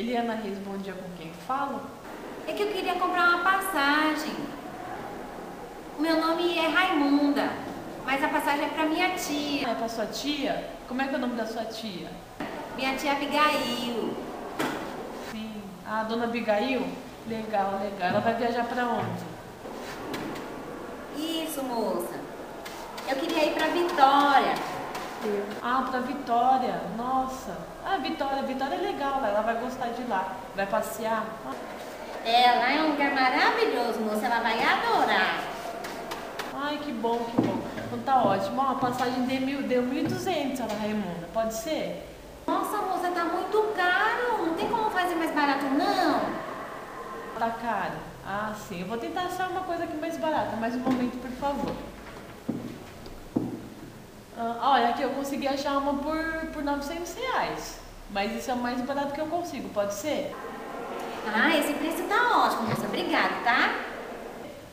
Eliana Reis, bom dia, com quem falo? É que eu queria comprar uma passagem. O meu nome é Raimunda, mas a passagem é pra minha tia. É pra sua tia? Como é que é o nome da sua tia? Minha tia Abigail. Sim. Ah, dona Abigail? Legal, legal. Ela vai viajar pra onde? Isso, moça. Eu queria ir pra Vitória. Ah, pra Vitória. Nossa. Ah, Vitória é legal. Ela vai gostar de lá. Vai passear. É, lá é um lugar maravilhoso, moça. Ela vai adorar. Ai, que bom, que bom. Então tá ótimo. Ó, a passagem deu 1.200, Ana Raimunda. Pode ser? Nossa, moça, tá muito caro. Não tem como fazer mais barato, não? Tá caro? Ah, sim. Eu vou tentar achar uma coisa aqui mais barata. Mais um momento, por favor. Olha, aqui eu consegui achar uma por R$900. Mas isso é o mais barato que eu consigo. Pode ser? Ah, esse preço tá ótimo, moça. Obrigada, tá?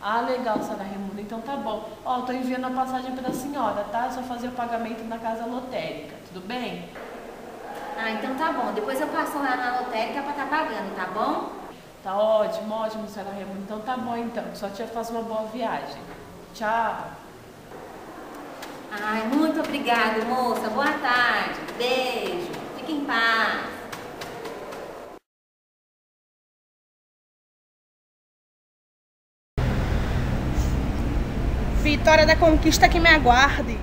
Ah, legal, Sara Raimunda. Então tá bom. Ó, tô enviando a passagem pra senhora, tá? É só fazer o pagamento na casa lotérica. Tudo bem? Ah, então tá bom. Depois eu passo lá na lotérica pra tá pagando, tá bom? Tá ótimo, ótimo, Sara Raimunda. Então tá bom, então. Só tia faça uma boa viagem. Tchau. Ai, muito obrigada, moça. Boa tarde. Beijo. Fique em paz. Vitória da Conquista que me aguarde.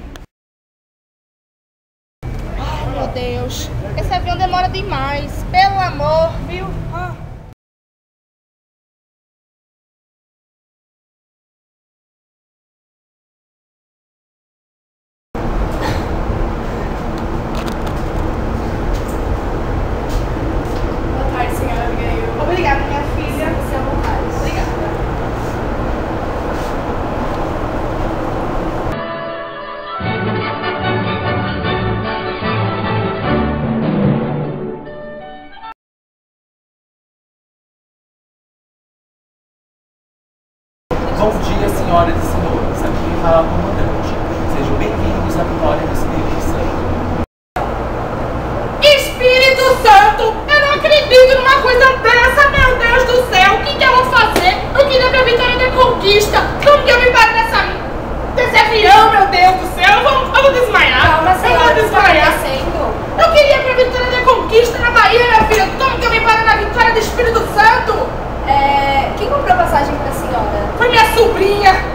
Ai, meu Deus. Esse avião demora demais. Pelo amor, viu? Boa tarde, senhora Abigail. Obrigada, minha filha. Você é à vontade. Obrigada. Bom dia, senhoras e senhores. Aqui quem fala é o comandante. Sejam bem-vindos à Vitória do Espírito Santo. Espírito Santo! Eu não acredito numa coisa dessa, meu Deus do céu! O que eu vou fazer? Eu queria ver a Vitória da Conquista! Como que eu me paro desse avião, meu Deus do céu? Eu vou desmaiar! Calma, senhora, eu vou desmaiar! o que tá acontecendo? Eu queria ver a Vitória da Conquista na Bahia, minha filha! Como que eu me paro na Vitória do Espírito Santo? Quem comprou passagem pra senhora? Foi minha sobrinha!